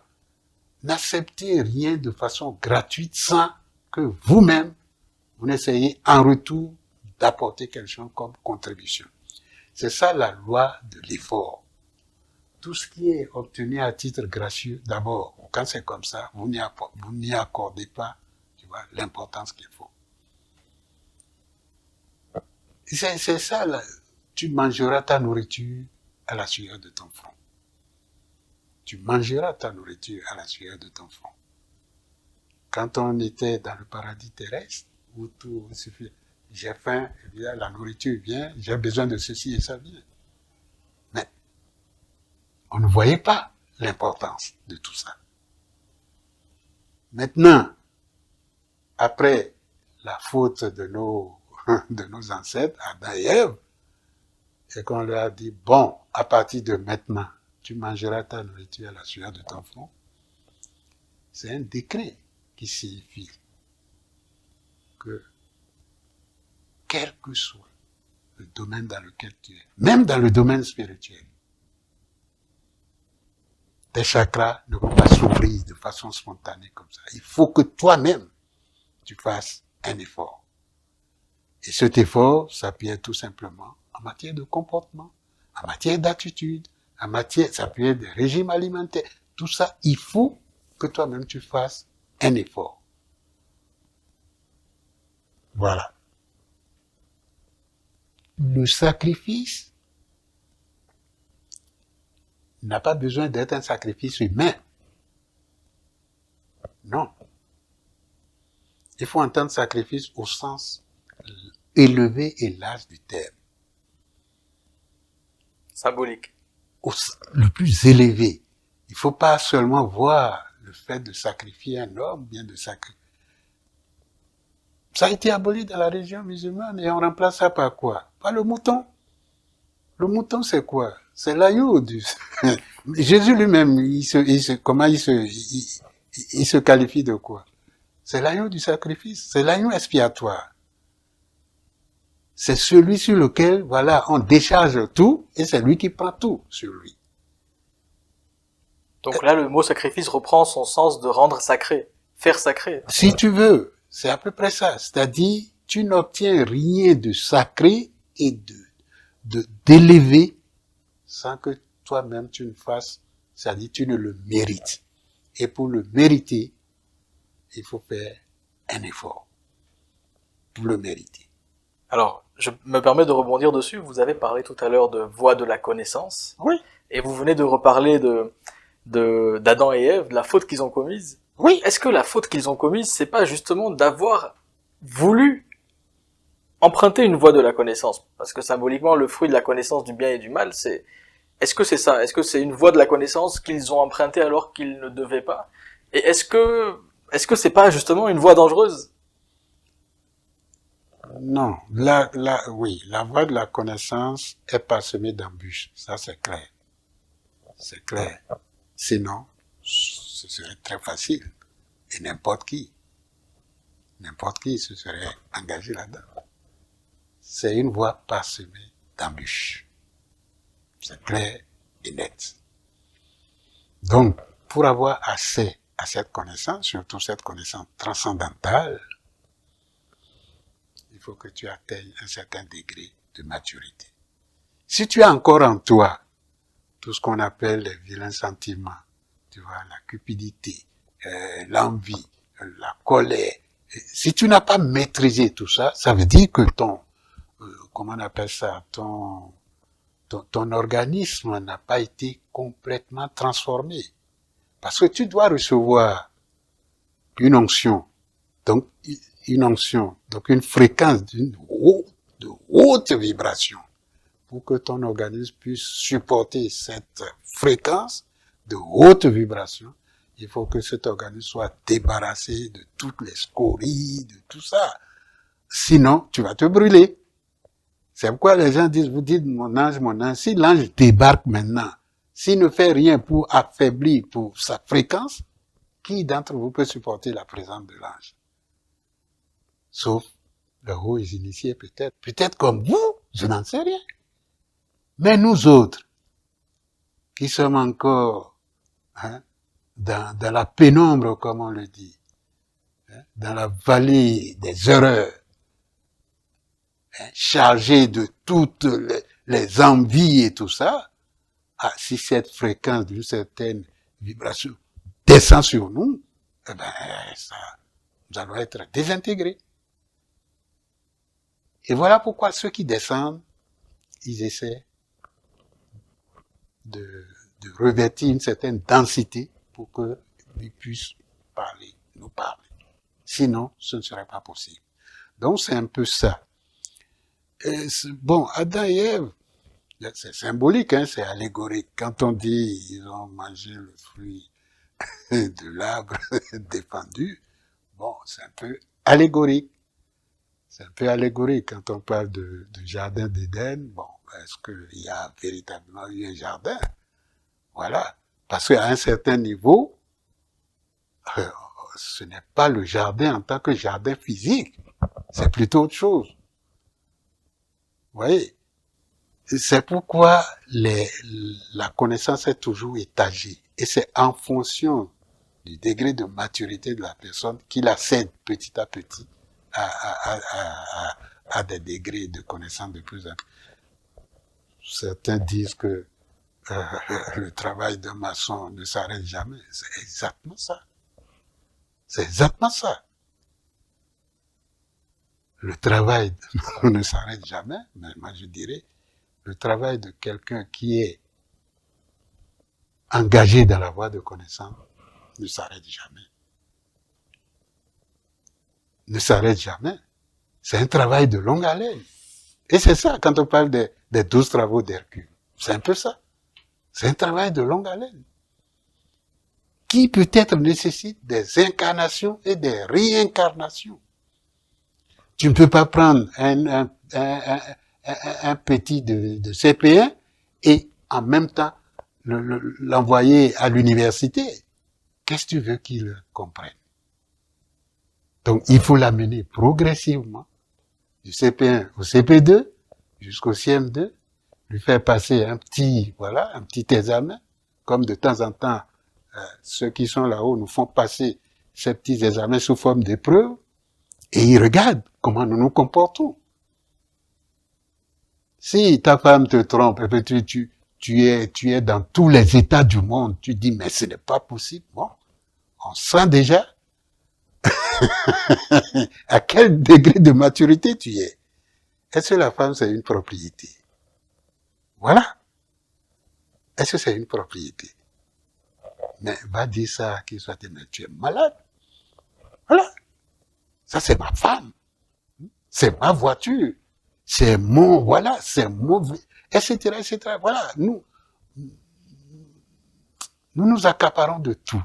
N'acceptez rien de façon gratuite sans que vous-même, vous n'essayez en retour d'apporter quelque chose comme contribution. C'est ça la loi de l'effort. Tout ce qui est obtenu à titre gracieux, d'abord, quand c'est comme ça, vous n'y accordez pas, tu vois, l'importance qu'il faut. C'est ça, là. Tu mangeras ta nourriture à la sueur de ton front. Tu mangeras ta nourriture à la sueur de ton front. Quand on était dans le paradis terrestre, où tout suffit, j'ai faim, et bien la nourriture vient, j'ai besoin de ceci et ça vient. Mais on ne voyait pas l'importance de tout ça. Maintenant, après la faute de nos ancêtres, Adam et Ève, et qu'on leur a dit, bon, à partir de maintenant, tu mangeras ta nourriture à la sueur de ton front, c'est un décret qui signifie que, quel que soit le domaine dans lequel tu es, même dans le domaine spirituel, tes chakras ne vont pas s'ouvrir de façon spontanée comme ça. Il faut que toi-même, tu fasses un effort. Et cet effort s'appuie tout simplement en matière de comportement, en matière d'attitude, ça peut être des régimes alimentaires. Tout ça, il faut que toi-même tu fasses un effort. Voilà. Le sacrifice n'a pas besoin d'être un sacrifice humain. Non. Il faut entendre sacrifice au sens élevé et large du terme. Symbolique. Le plus élevé. Il ne faut pas seulement voir le fait de sacrifier un homme, bien de sacrifier. Ça a été aboli dans la religion musulmane et on remplace ça par quoi? Par le mouton. Le mouton, c'est quoi? C'est l'agneau du... Jésus lui-même, il se qualifie de quoi? C'est l'agneau du sacrifice, c'est l'agneau expiatoire. C'est celui sur lequel, voilà, on décharge tout et c'est lui qui prend tout sur lui. Donc là, le mot sacrifice reprend son sens de rendre sacré, faire sacré. Si tu veux, c'est à peu près ça. C'est-à-dire, tu n'obtiens rien de sacré et d'élevé sans que toi-même tu ne fasses, c'est-à-dire tu ne le mérites. Et pour le mériter, il faut faire un effort pour le mériter. Alors, je me permets de rebondir dessus. Vous avez parlé tout à l'heure de voie de la connaissance. Oui. Et vous venez de reparler d'Adam et Ève, de la faute qu'ils ont commise. Oui. Est-ce que la faute qu'ils ont commise, c'est pas justement d'avoir voulu emprunter une voie de la connaissance? Parce que symboliquement, le fruit de la connaissance du bien et du mal, est-ce que c'est ça? Est-ce que c'est une voie de la connaissance qu'ils ont empruntée alors qu'ils ne devaient pas? Et est-ce que c'est pas justement une voie dangereuse? Non, oui, la voie de la connaissance est parsemée d'embûches, ça c'est clair. C'est clair. Sinon, ce serait très facile. Et n'importe qui se serait engagé là-dedans. C'est une voie parsemée d'embûches. C'est clair et net. Donc, pour avoir accès à cette connaissance, surtout cette connaissance transcendantale, il faut que tu atteignes un certain degré de maturité. Si tu as encore en toi tout ce qu'on appelle les vilains sentiments, tu vois, la cupidité, l'envie, la colère, si tu n'as pas maîtrisé tout ça, ça veut dire que comment on appelle ça, ton organisme n'a pas été complètement transformé. Parce que tu dois recevoir une onction, donc une fréquence de haute vibration pour que ton organisme puisse supporter cette fréquence de haute vibration. Il faut que cet organisme soit débarrassé de toutes les scories, de tout ça. Sinon, tu vas te brûler. C'est pourquoi les gens disent, vous dites mon ange, si l'ange débarque maintenant, s'il ne fait rien pour affaiblir pour sa fréquence, qui d'entre vous peut supporter la présence de l'ange? Sauf les hauts initiés peut-être. Peut-être comme vous, je n'en sais rien. Mais nous autres, qui sommes encore dans la pénombre, comme on le dit, dans la vallée des erreurs, chargés de toutes les envies et tout ça, si cette fréquence d'une certaine vibration descend sur nous, eh ben, nous allons être désintégrés. Et voilà pourquoi ceux qui descendent, ils essaient de revêtir une certaine densité pour qu'ils puissent nous parler. Sinon, ce ne serait pas possible. Donc, c'est un peu ça. Bon, Adam et Ève, c'est symbolique, c'est allégorique. Quand on dit ils ont mangé le fruit de l'arbre défendu, bon, c'est un peu allégorique. C'est un peu allégorique quand on parle de jardin d'Éden. Bon, est-ce qu'il y a véritablement eu un jardin? Voilà. Parce qu'à un certain niveau, ce n'est pas le jardin en tant que jardin physique. C'est plutôt autre chose. Vous voyez? C'est pourquoi la connaissance est toujours étagée. Et c'est en fonction du degré de maturité de la personne qu'il accède petit à petit à des degrés de connaissance de plus en plus. Certains disent que le travail d'un maçon ne s'arrête jamais. C'est exactement ça. C'est exactement ça. Le travail ne s'arrête jamais, mais moi je dirais, le travail de quelqu'un qui est engagé dans la voie de connaissance ne s'arrête jamais. Ne s'arrête jamais. C'est un travail de longue haleine. Et c'est ça, quand on parle des 12 travaux d'Hercule. C'est un peu ça. C'est un travail de longue haleine. Qui peut-être nécessite des incarnations et des réincarnations. Tu ne peux pas prendre un petit de CP1 et en même temps l'envoyer à l'université. Qu'est-ce que tu veux qu'il comprenne? Donc, il faut l'amener progressivement du CP1 au CP2 jusqu'au CM2, lui faire passer un petit examen, comme de temps en temps, ceux qui sont là-haut nous font passer ces petits examens sous forme d'épreuves, et ils regardent comment nous nous comportons. Si ta femme te trompe, et puis tu es dans tous les états du monde, tu dis, mais ce n'est pas possible. Bon, on sent déjà à quel degré de maturité tu es. Est-ce que la femme, c'est une propriété? Voilà. Est-ce que c'est une propriété? Mais va dire ça à qui soit, mais tu es malade. Voilà. Ça, c'est ma femme. C'est ma voiture. C'est mon, voilà, c'est mon, etc., etc. Voilà. Nous nous accaparons de tout.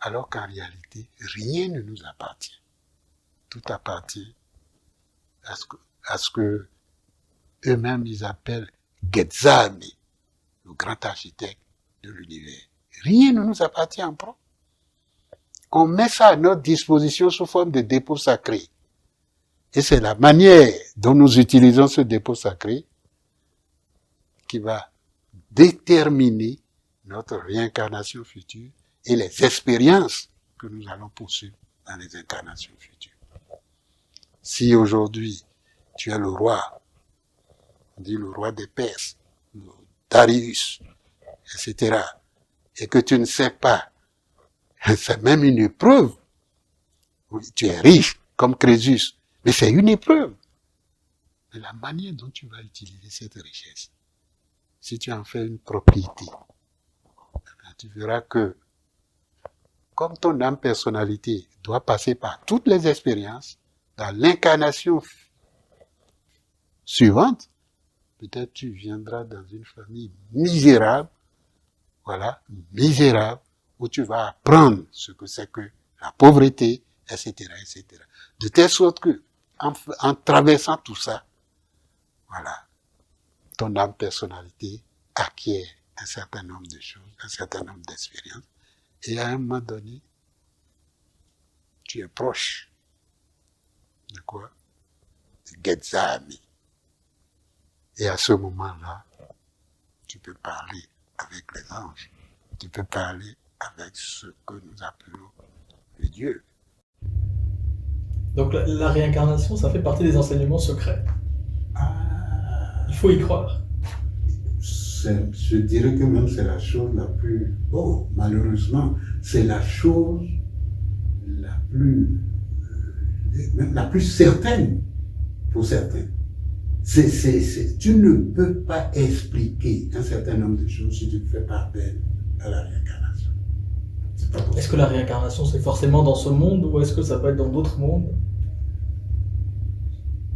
Alors qu'en réalité, rien ne nous appartient. Tout appartient à ce que eux-mêmes ils appellent Getzame, le grand architecte de l'univers. Rien ne nous appartient en propre. On met ça à notre disposition sous forme de dépôt sacré. Et c'est la manière dont nous utilisons ce dépôt sacré qui va déterminer notre réincarnation future et les expériences que nous allons poursuivre dans les incarnations futures. Si aujourd'hui, tu es le roi, on dit le roi des Perses, Darius, etc., et que tu ne sais pas, c'est même une épreuve. Oui, tu es riche, comme Crésus, mais c'est une épreuve. Mais la manière dont tu vas utiliser cette richesse, si tu en fais une propriété, tu verras que, comme ton âme personnalité doit passer par toutes les expériences, dans l'incarnation suivante, peut-être tu viendras dans une famille misérable, voilà, misérable, où tu vas apprendre ce que c'est que la pauvreté, etc., etc. De telle sorte que, en traversant tout ça, voilà, ton âme personnalité acquiert un certain nombre de choses, un certain nombre d'expériences, et à un moment donné, tu es proche de quoi? De Gethsemane. Et à ce moment-là, tu peux parler avec les anges, tu peux parler avec ce que nous appelons les dieux. Donc la réincarnation, ça fait partie des enseignements secrets. Il faut y croire. Je dirais que même c'est la chose la plus... Bon, malheureusement, c'est la chose la plus... même la plus certaine pour certains. Tu ne peux pas expliquer un certain nombre de choses si tu ne fais pas appel à la réincarnation. C'est pas possible. Est-ce que la réincarnation, c'est forcément dans ce monde ou est-ce que ça peut être dans d'autres mondes?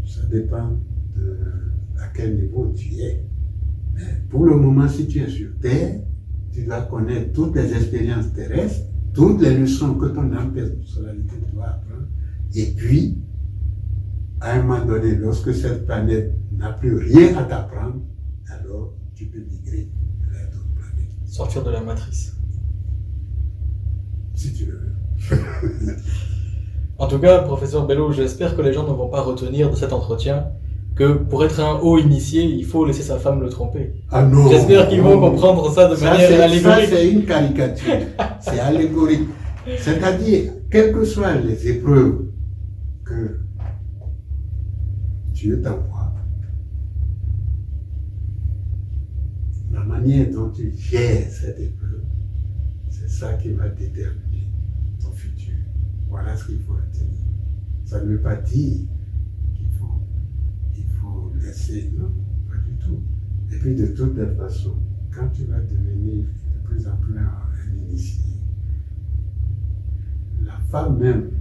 Ça dépend de à quel niveau tu es. Mais pour le moment, si tu es sur Terre, tu dois connaître toutes les expériences terrestres, toutes les leçons que ton âme personnalité doit apprendre. Et puis, à un moment donné, lorsque cette planète n'a plus rien à t'apprendre, alors tu peux migrer vers d'autres planètes. Sortir de la matrice. Si tu le veux. En tout cas, professeur Bello, j'espère que les gens ne vont pas retenir de cet entretien que pour être un haut initié, il faut laisser sa femme le tromper. Ah non. J'espère qu'ils vont comprendre ça de manière allégorique. Ça, c'est une caricature. C'est allégorique. C'est-à-dire, quelles que soient les épreuves que Dieu t'envoie, la manière dont tu gères cette épreuve, c'est ça qui va déterminer ton futur. Voilà ce qu'il faut retenir. Ça ne veut pas dire qu'il faut laisser, non, pas du tout. Et puis de toutes les façons, quand tu vas devenir de plus en plus un initié, la femme même,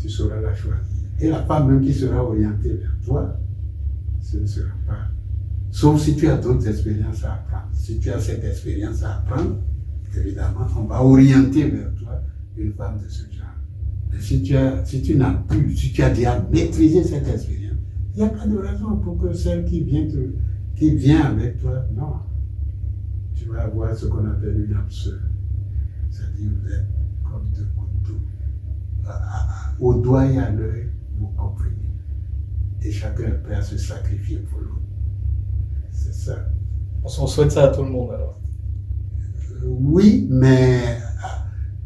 tu sauras la choisir. Et la femme même qui sera orientée vers toi, ce ne sera pas. Sauf si tu as d'autres expériences à apprendre. Si tu as cette expérience à apprendre, évidemment, on va orienter vers toi une femme de ce genre. Mais si tu n'as plus, si tu as déjà maîtrisé cette expérience, il n'y a pas de raison pour que celle qui vient avec toi, non. Tu vas avoir ce qu'on appelle une âme sœur. C'est-à-dire vous êtes comme deux couteaux. Au doigt et à l'œil, vous comprenez. Et chacun est prêt à se sacrifier pour l'autre. C'est ça. On souhaite ça à tout le monde alors. Oui, mais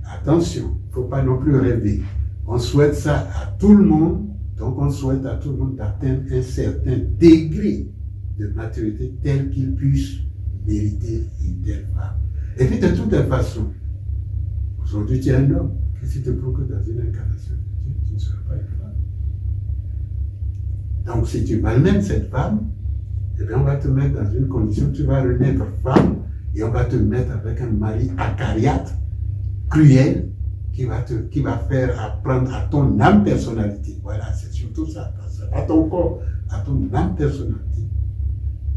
attention, il ne faut pas non plus rêver. On souhaite ça à tout le monde, donc on souhaite à tout le monde d'atteindre un certain degré de maturité tel qu'il puisse mériter une telle femme. Et puis de toutes les façons, aujourd'hui tu es un homme, qu'est-ce qui te prouve que dans une incarnation, tu ne seras pas une femme? Donc si tu malmènes cette femme, eh bien on va te mettre dans une condition, tu vas renaître femme, et on va te mettre avec un mari acariâtre, cruel, qui va faire apprendre à ton âme personnalité. Voilà, c'est surtout ça. À ton corps, à ton âme personnalité,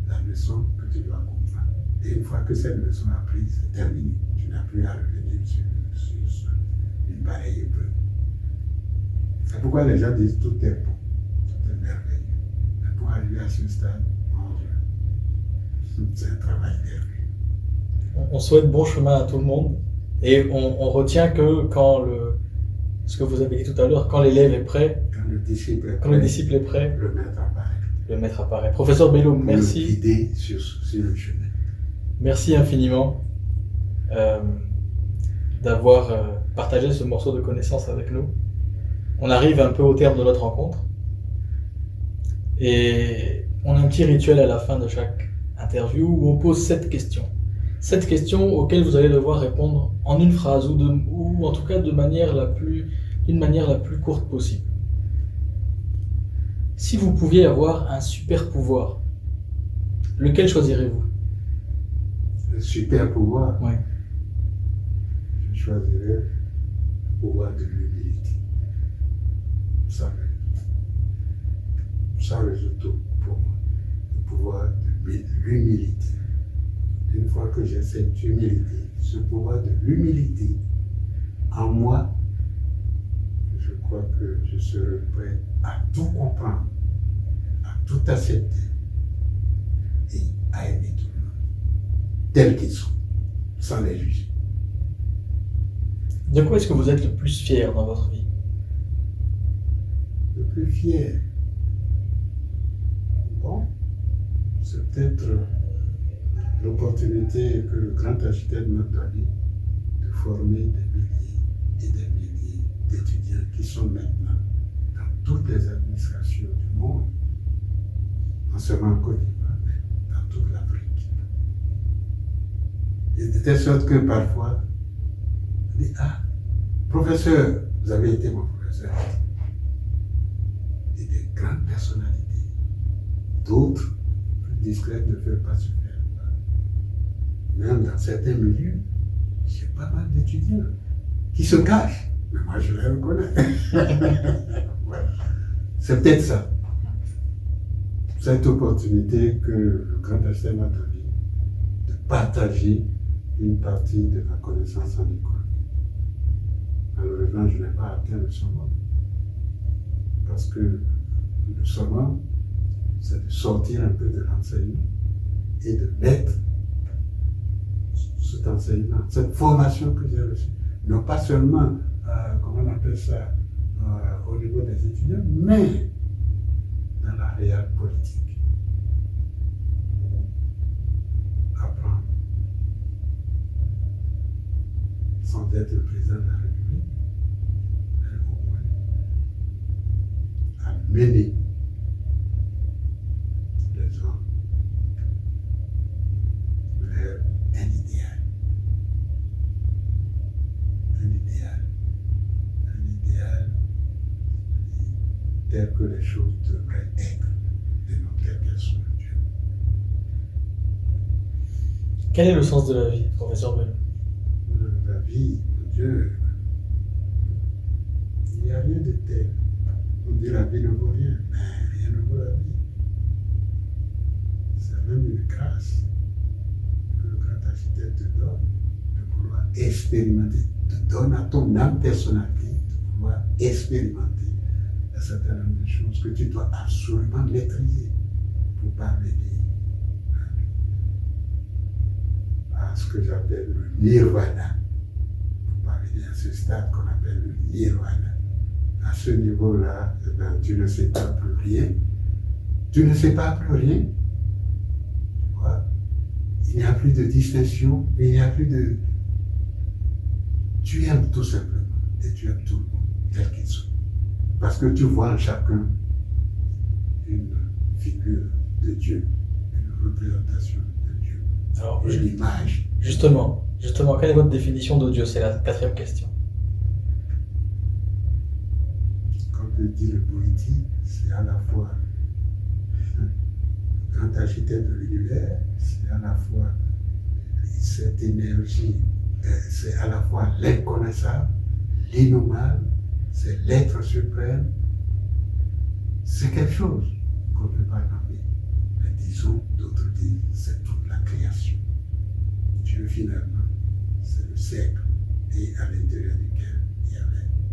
la leçon que tu dois comprendre. Et une fois que cette leçon apprise, c'est terminé. Tu n'as plus à revenir sur une pareille épreuve. C'est pourquoi les gens disent tout est bon, tout est merveilleux. Mais pour arriver à ce stade, mon Dieu, c'est un travail d'herbe. On souhaite bon chemin à tout le monde. Et on retient que quand ce que vous avez dit tout à l'heure, quand l'élève est prêt, quand le disciple est prêt, le maître apparaît. Le maître apparaît. Professeur Bello, merci. Le guider sur le chemin. Merci infiniment d'avoir partagé ce morceau de connaissance avec nous. On arrive un peu au terme de notre rencontre. Et on a un petit rituel à la fin de chaque interview où on pose 7 questions. 7 questions auxquelles vous allez devoir répondre en une phrase ou en tout cas d'une manière la plus courte possible. Si vous pouviez avoir un super pouvoir, lequel choisirez-vous? Le super pouvoir, Ouais. je choisirais le pouvoir de l'humilité. Ça résout tout pour moi. Le pouvoir de l'humilité. Une fois que j'ai cette humilité, ce pouvoir de l'humilité en moi, je crois que je serai prêt à tout comprendre, à tout accepter et à aimer tout le monde, tels qu'ils sont, sans les juger. De quoi est-ce que vous êtes le plus fier dans votre vie? Le plus fier, bon, c'est peut-être l'opportunité que le grand architecte m'a donnée de former des milliers et des milliers d'étudiants qui sont maintenant dans toutes les administrations du monde, non seulement en Côte d'Ivoire, mais dans toute l'Afrique. Et de telle sorte que parfois, on dit, ah, professeur, vous avez été mon professeur. Et des grandes personnalités. D'autres, plus discrètes, ne peuvent pas se faire. Même dans certains milieux, j'ai pas mal d'étudiants qui se cachent. Mais moi, je les reconnais. Ouais. C'est peut-être ça. Cette opportunité que le grand HCM m'a donnée de partager une partie de ma connaissance en économie. Malheureusement, je n'ai pas atteint le summum. Parce que le summum, c'est de sortir un peu de l'enseignement et de mettre cet enseignement, cette formation que j'ai reçue, non pas seulement, comment on appelle ça, au niveau des étudiants, mais dans la réelle politique. Apprendre, sans être le président de la République, mais au moins à mener les gens vers un idéal. Tel que les choses devraient être, et non telles qu'elles sont. Quel est le sens de la vie, professeur Bellou? La vie, mon Dieu, il n'y a rien de tel. On dit la vie ne vaut rien, mais rien ne vaut la vie. C'est même une grâce que le grand architecte te donne de pouvoir expérimenter, te donne à ton âme personnalité de pouvoir expérimenter un certain nombre de choses que tu dois absolument maîtriser pour parvenir à ce que j'appelle le nirvana, pour parvenir à ce stade qu'on appelle le nirvana. À ce niveau-là, eh ben, tu ne sais pas plus rien. Tu ne sais pas plus rien. Tu vois? Il n'y a plus de distinction, il n'y a plus de... Tu aimes tout simplement, et tu aimes tout le monde, tel qu'il soit. Parce que tu vois en chacun une figure de Dieu, une représentation de Dieu, Alors, une image. Justement, quelle est votre définition de Dieu? C'est la 4e question. Comme le dit le poétique, c'est à la fois le grand architecte de l'univers, c'est à la fois cette énergie, c'est à la fois l'inconnaissable, l'innommable, c'est l'être suprême. C'est quelque chose qu'on ne peut pas nommer. Mais disons, d'autres disent, c'est toute la création. Dieu, finalement, c'est le cercle, et à l'intérieur duquel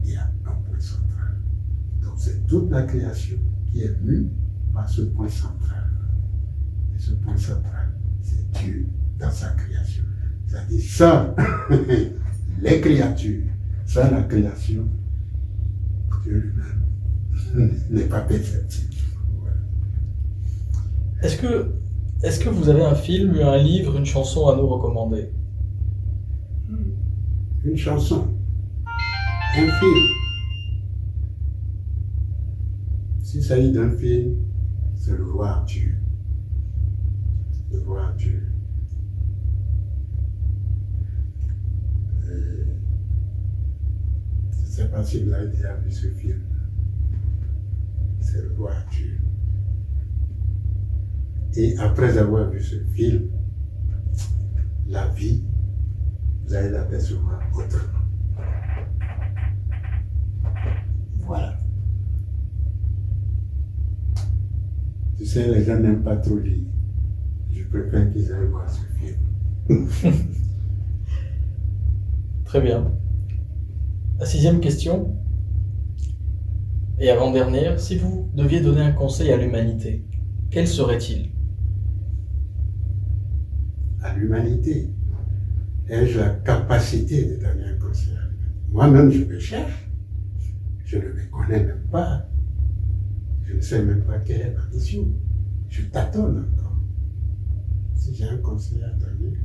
il y a un point central. Donc c'est toute la création qui est mue par ce point central. Et ce point central, c'est Dieu dans sa création. C'est-à-dire sans les créatures, sans la création, Dieu lui-même n'est pas perceptible. Voilà. Est-ce que vous avez un film, un livre, une chanson à nous recommander? Une chanson, un film. S'il s'agit d'un film, c'est le roi Arthur. Le roi Arthur. Je ne sais pas si vous avez déjà vu ce film. C'est le roi Arthur. Et après avoir vu ce film, la vie, vous allez l'apercevoir autrement. Voilà. Tu sais, les gens n'aiment pas trop lire. Je préfère qu'ils aillent voir ce film. Très bien. La 6e question, et avant-dernière, si vous deviez donner un conseil à l'humanité, quel serait-il? À l'humanité, ai-je la capacité de donner un conseil à l'humanité? Moi-même, je me cherche. Je ne me connais même pas. Je ne sais même pas quelle est ma mission. Je tâtonne encore. Si j'ai un conseil à donner,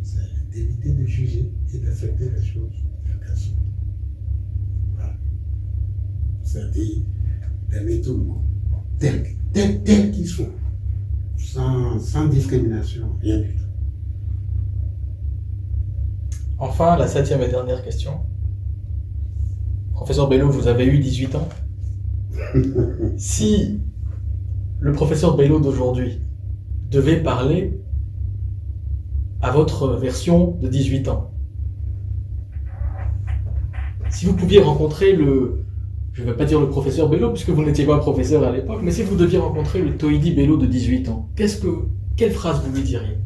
c'est d'éviter de juger et d'accepter les choses qu'elles sont. Voilà. C'est-à-dire d'aimer tout le monde, tel qu'ils sont, sans discrimination, rien du tout. Enfin, la 7e et dernière question. Professeur Bello, vous avez eu 18 ans. Si le professeur Bello d'aujourd'hui devait parler à votre version de 18 ans, si vous pouviez rencontrer je ne vais pas dire le professeur Bello, puisque vous n'étiez pas professeur à l'époque, mais si vous deviez rencontrer le Toïdi Bello de 18 ans, quelle phrase vous lui diriez?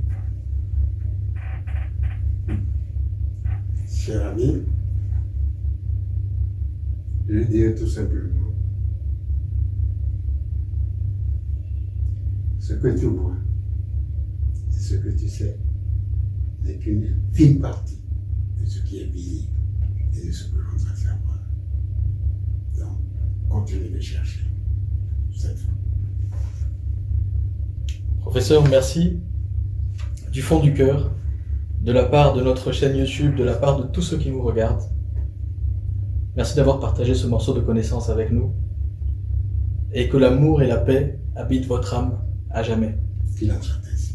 Cher ami, je lui dirais tout simplement, ce que tu vois et ce que tu sais n'est qu'une fine partie de ce qui est visible et de ce que l'on doit savoir. Donc, continue de chercher cette fois. Professeur, merci du fond du cœur, de la part de notre chaîne YouTube, de la part de tous ceux qui nous regardent. Merci d'avoir partagé ce morceau de connaissance avec nous. Et que l'amour et la paix habitent votre âme à jamais. Qu'il en soit ainsi.